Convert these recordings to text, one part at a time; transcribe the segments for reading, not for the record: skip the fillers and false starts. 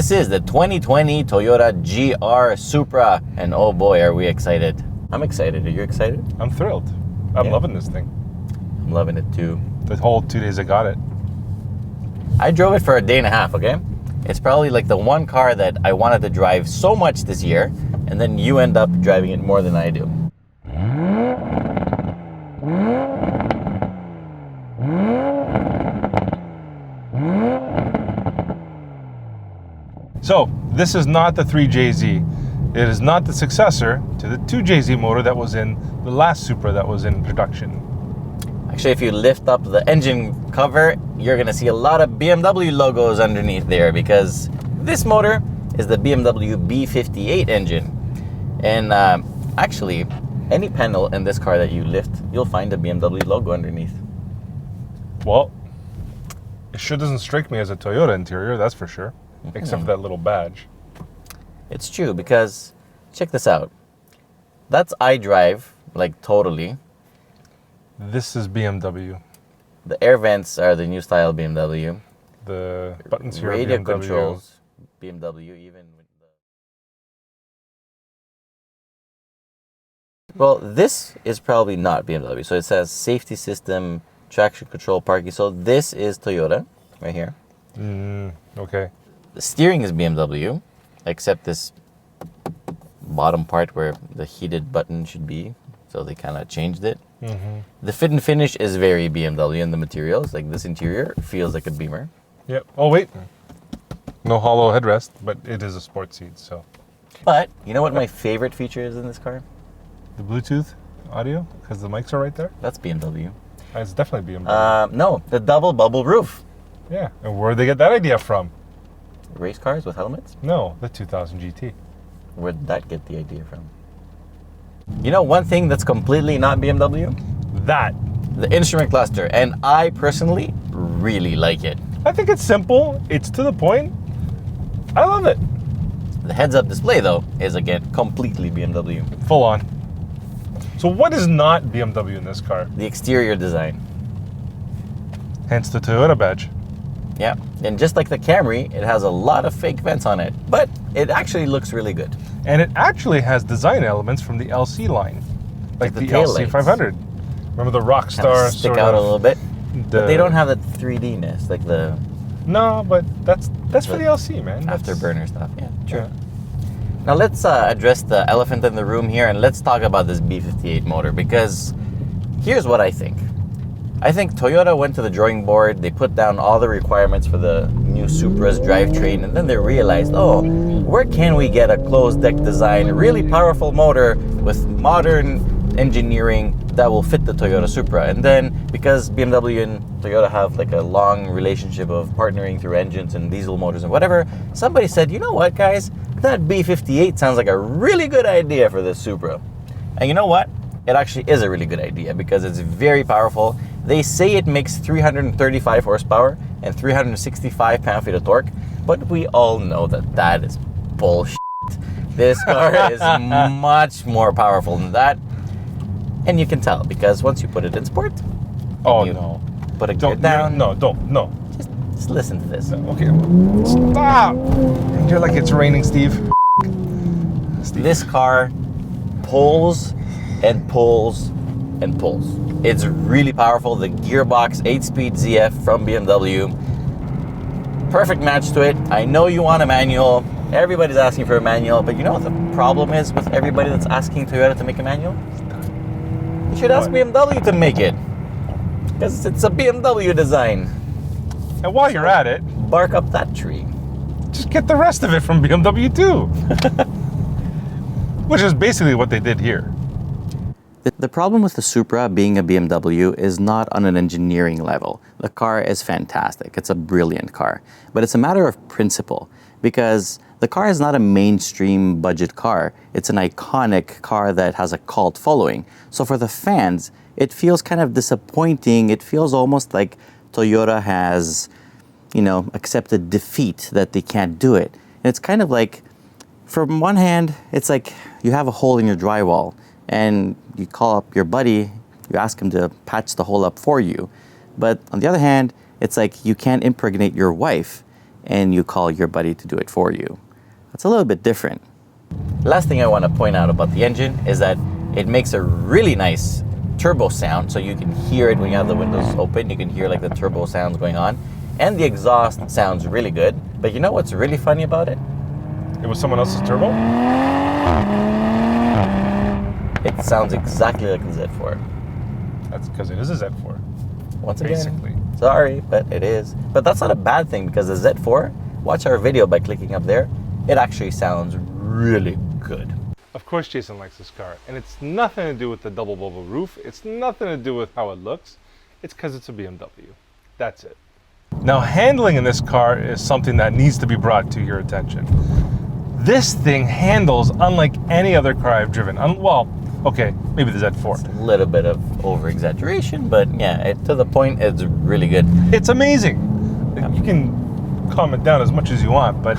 This is the 2020 Toyota GR Supra, and oh boy, are we excited. I'm excited. Are you excited? I'm thrilled. I'm loving this thing. I'm loving it too. The whole 2 days I got it. I drove it for a day and a half, okay? It's probably like the one car that I wanted to drive so much this year, and then you end up driving it more than I do. So, this is not the 3JZ. It is not the successor to the 2JZ motor that was in the last Supra that was in production. Actually, if you lift up the engine cover, you're gonna see a lot of BMW logos underneath there, because this motor is the BMW B58 engine. And actually, any panel in this car that you lift, you'll find a BMW logo underneath. Well, it sure doesn't strike me as a Toyota interior, that's for sure. Except for that little badge. It's true, because check this out. That's iDrive, like totally. This is BMW. The air vents are the new style BMW. The buttons here Radio are BMW. controls, BMW even. With the... Well, this is probably not BMW. So it says safety system, traction control, parking. So this is Toyota, right here. Okay. The steering is BMW, except this bottom part where the heated button should be. So they kind of changed it. The fit and finish is very BMW in the materials. Like this interior feels like a Beamer. Yep. Oh, wait. No hollow headrest, but it is a sports seat, so. But you know what my favorite feature is in this car? The Bluetooth audio, because the mics are right there. That's BMW. It's definitely BMW. No, the double bubble roof. Yeah. And where did they get that idea from? Race cars with helmets? No, the 2000 GT. Where did that get the idea from? You know one thing that's completely not BMW? That. The instrument cluster. And I personally really like it. I think it's simple. It's to the point. I love it. The heads-up display, though, is again completely BMW. Full on. So what is not BMW in this car? The exterior design. Hence the Toyota badge. Yeah, and just like the Camry, it has a lot of fake vents on it, but it actually looks really good. And it actually has design elements from the LC line, like the LC 500. Remember the Rockstar Kind of stick out a little bit, but they don't have that 3D-ness, like the... No, but that's for the LC, man. Afterburner stuff, yeah, true. Yeah. Now let's address the elephant in the room here, and let's talk about this B58 motor, because here's what I think. I think Toyota went to the drawing board, they put down all the requirements for the new Supra's drivetrain, and then they realized, oh, where can we get a closed deck design, a really powerful motor with modern engineering that will fit the Toyota Supra? And then, because BMW and Toyota have like a long relationship of partnering through engines and diesel motors and whatever, somebody said, you know what, guys, that B58 sounds like a really good idea for this Supra. And you know what? It actually is a really good idea because it's very powerful. They say it makes 335 horsepower and 365 pound-feet of torque, but we all know that that is bullshit. This car is much more powerful than that. And you can tell because once you put it in sport, oh no, put it gear down. No, no. Just listen to this. Okay, stop. You're like it's raining, Steve. This car pulls and pulls and pulls. It's really powerful. The gearbox 8-speed ZF from BMW. Perfect match to it. I know you want a manual. Everybody's asking for a manual, but you know what the problem is with everybody that's asking Toyota to make a manual? You should ask BMW to make it. Because it's a BMW design. And while you're at it, bark up that tree. Just get the rest of it from BMW too. Which is basically what they did here. The problem with the Supra being a BMW is not on an engineering level. The car is fantastic. It's a brilliant car. But it's a matter of principle because the car is not a mainstream budget car. It's an iconic car that has a cult following. So for the fans, it feels kind of disappointing. It feels almost like Toyota has, accepted defeat that they can't do it. And it's kind of like, from one hand, it's like you have a hole in your drywall and you call up your buddy, you ask him to patch the hole up for you. But on the other hand, it's like you can't impregnate your wife and you call your buddy to do it for you. That's a little bit different. Last thing I want to point out about the engine is that it makes a really nice turbo sound, so you can hear it when you have the windows open. You can hear like the turbo sounds going on, and the exhaust sounds really good. But you know what's really funny about it? It was someone else's turbo? It sounds exactly like the Z4. That's because it is a Z4. Once again, basically. Sorry, but it is. But that's not a bad thing, because the Z4, watch our video by clicking up there, it actually sounds really good. Of course Jason likes this car, and it's nothing to do with the double bubble roof. It's nothing to do with how it looks. It's because it's a BMW. That's it. Now, handling in this car is something that needs to be brought to your attention. This thing handles unlike any other car I've driven. Well, okay, maybe the Z4. It's a little bit of over-exaggeration, but yeah, to the point, it's really good. It's amazing. You can calm it down as much as you want, but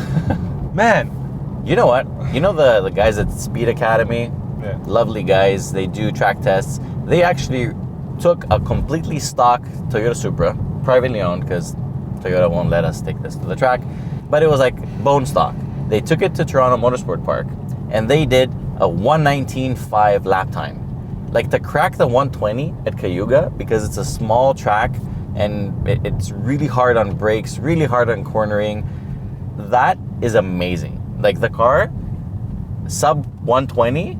man. You know what? You know the guys at Speed Academy? Yeah. Lovely guys. They do track tests. They actually took a completely stock Toyota Supra, privately owned, because Toyota won't let us take this to the track, but it was like bone stock. They took it to Toronto Motorsport Park, and they did a 1:19.5 lap time. Like, to crack the 120 at Cayuga, because it's a small track and it's really hard on brakes, really hard on cornering, that is amazing. Like, the car, sub 120,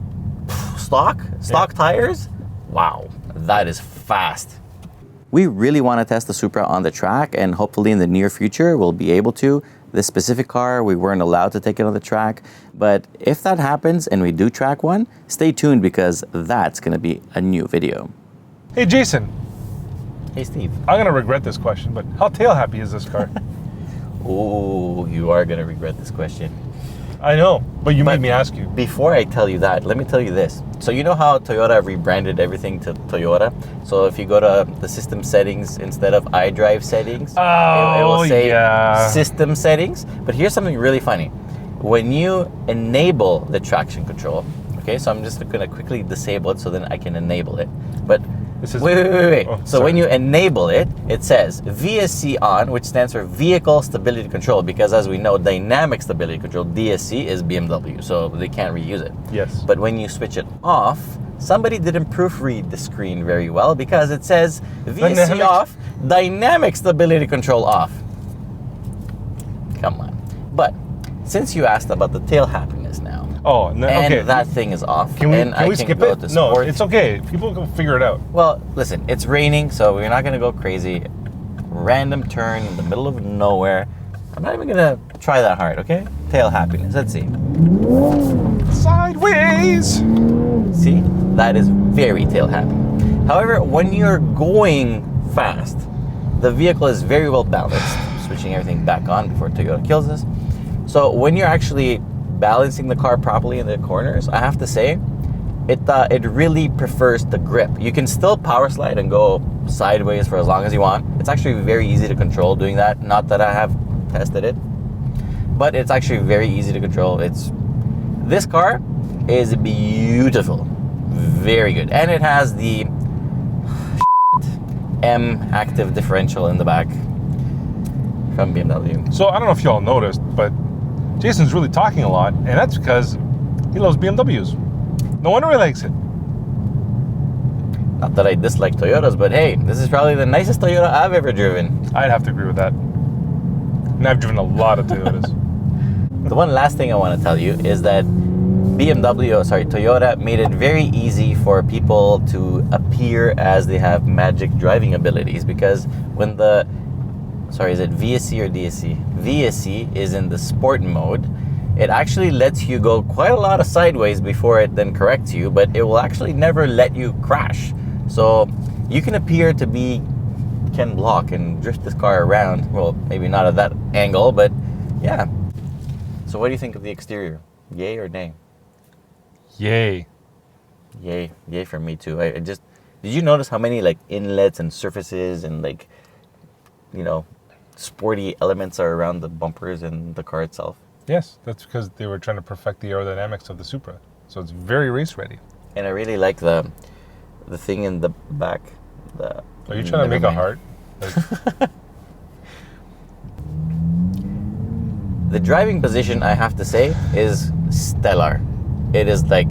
stock tires, wow, that is fast. We really want to test the Supra on the track, and hopefully in the near future we'll be able to. This specific car, we weren't allowed to take it on the track, but if that happens and we do track one, stay tuned, because that's going to be a new video. Hey Jason. Hey Steve. I'm going to regret this question, but how tail happy is this car? Oh, you are going to regret this question. I know, but you made me ask you. Before I tell you that, let me tell you this. So you know how Toyota rebranded everything to Toyota? So if you go to the system settings, instead of iDrive settings, it will say system settings. But here's something really funny. When you enable the traction control, okay, so I'm just going to quickly disable it so then I can enable it. But wait. Oh, so when you enable it, it says VSC on, which stands for Vehicle Stability Control, because as we know, Dynamic Stability Control, DSC, is BMW, so they can't reuse it. Yes. But when you switch it off, somebody didn't proofread the screen very well, because it says VSC off, Dynamic Stability Control off. Come on. But since you asked about the tail happiness now, okay. that thing is off. Can we skip it? No, it's okay. People can figure it out. Well, listen, it's raining, so we're not going to go crazy. Random turn in the middle of nowhere. I'm not even going to try that hard, okay? Tail happiness. Let's see. Sideways! See? That is very tail happy. However, when you're going fast, the vehicle is very well balanced. Switching everything back on before Toyota kills us. So when you're actually balancing the car properly in the corners, I have to say, it really prefers the grip. You can still power slide and go sideways for as long as you want. It's actually very easy to control doing that. Not that I have tested it, but it's actually very easy to control. This car is beautiful, very good, and it has the M active differential in the back from BMW. So I don't know if y'all noticed, but Jason's really talking a lot, and that's because he loves BMWs. No wonder he likes it. Not that I dislike Toyotas, but hey, this is probably the nicest Toyota I've ever driven. I'd have to agree with that. And I've driven a lot of Toyotas. The one last thing I want to tell you is that Toyota made it very easy for people to appear as they have magic driving abilities, because when is it VSC or DSC? VSC is in the sport mode. It actually lets you go quite a lot of sideways before it then corrects you, but it will actually never let you crash. So you can appear to be Ken Block and drift this car around. Well, maybe not at that angle, but yeah. So what do you think of the exterior? Yay or nay? Yay. Yay for me too. Did you notice how many like inlets and surfaces and like, sporty elements are around the bumpers and the car itself? Yes, that's because they were trying to perfect the aerodynamics of the Supra. So it's very race ready. And I really like the thing in the back. Are you trying to make a heart? The driving position, I have to say, is stellar. It is like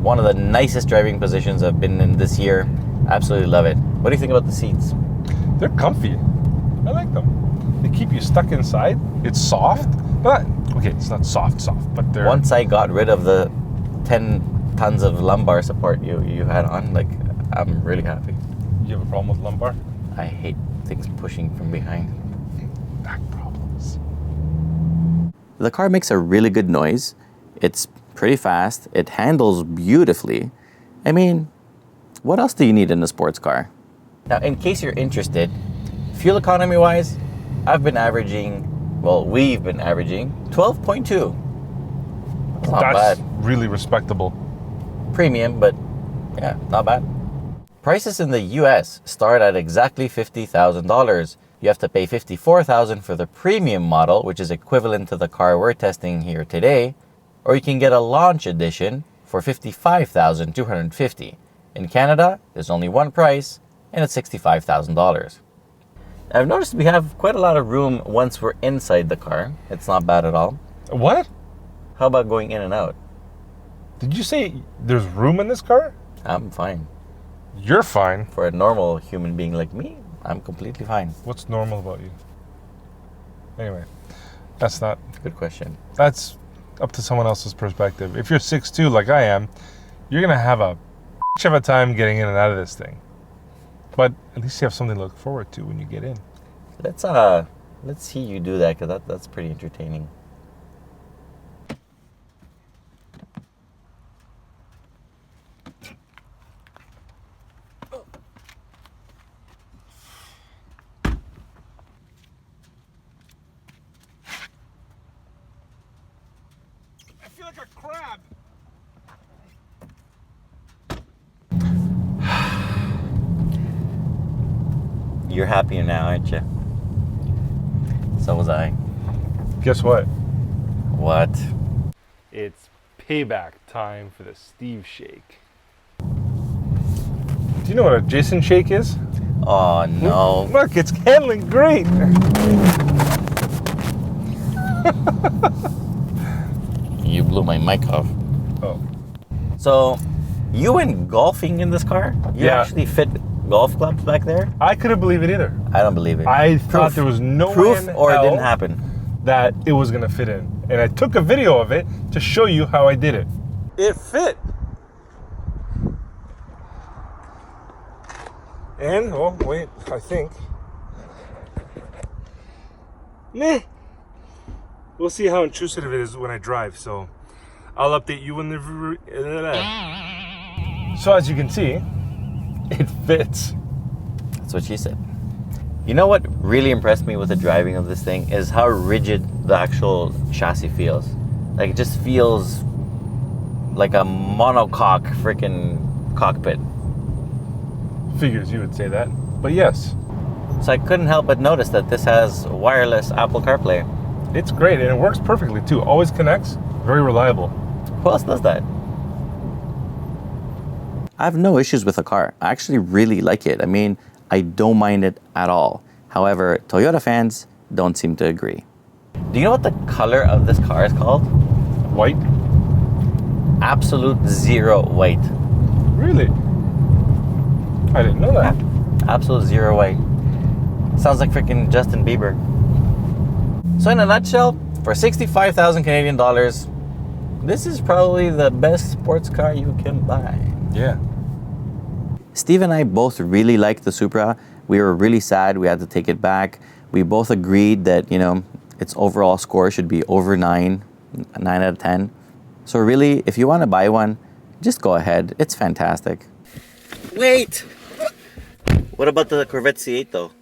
one of the nicest driving positions I've been in this year. Absolutely love it. What do you think about the seats? They're comfy. I like them. They keep you stuck inside. It's soft, but okay, it's not soft, but they're... Once I got rid of the 10 tons of lumbar support you had on, like, I'm really happy. You have a problem with lumbar? I hate things pushing from behind. Back problems. The car makes a really good noise. It's pretty fast. It handles beautifully. I mean, what else do you need in a sports car? Now, in case you're interested, fuel economy wise, we've been averaging 12.2. That's not bad. Really respectable. Premium, but yeah, not bad. Prices in the US start at exactly $50,000. You have to pay $54,000 for the premium model, which is equivalent to the car we're testing here today, or you can get a launch edition for $55,250. In Canada, there's only one price, and it's $65,000. I've noticed we have quite a lot of room once we're inside the car. It's not bad at all. What? How about going in and out? Did you say there's room in this car? I'm fine. You're fine. For a normal human being like me, I'm completely fine. What's normal about you? Anyway, that's not... Good question. That's up to someone else's perspective. If you're 6'2", like I am, you're going to have a of a time getting in and out of this thing. But at least you have something to look forward to when you get in. Let's see you do that, because that's pretty entertaining. I feel like a crab. You're happier now, aren't you? So was I. Guess what? What? It's payback time for the Steve shake. Do you know what a Jason shake is? Oh no. Look, it's handling great. You blew my mic off. Oh. So, you went golfing in this car? You Yeah. actually fit golf clubs back there? I couldn't believe it either. I don't believe it. I thought there was no way Proof in or it hell didn't happen? that it was gonna fit in. And I took a video of it to show you how I did it. It fit. And, oh wait, I think. Meh. We'll see how intrusive it is when I drive, so I'll update you when the... So as you can see, it fits. That's what she said. You know what really impressed me with the driving of this thing is how rigid the actual chassis feels. Like, it just feels like a monocoque freaking cockpit. Figures you would say that, but yes. So I couldn't help but notice that this has wireless Apple CarPlay. It's great, and it works perfectly too. Always connects, very reliable. Who else does that? I have no issues with the car. I actually really like it. I mean, I don't mind it at all. However, Toyota fans don't seem to agree. Do you know what the color of this car is called? White? Absolute zero white. Really? I didn't know that. Yeah, absolute zero white. Sounds like freaking Justin Bieber. So in a nutshell, for 65,000 Canadian dollars, this is probably the best sports car you can buy. Yeah. Steve and I both really liked the Supra. We were really sad we had to take it back. We both agreed that, you know, its overall score should be over 9 out of 10. So really, if you want to buy one, just go ahead. It's fantastic. Wait! What about the Corvette C8 though?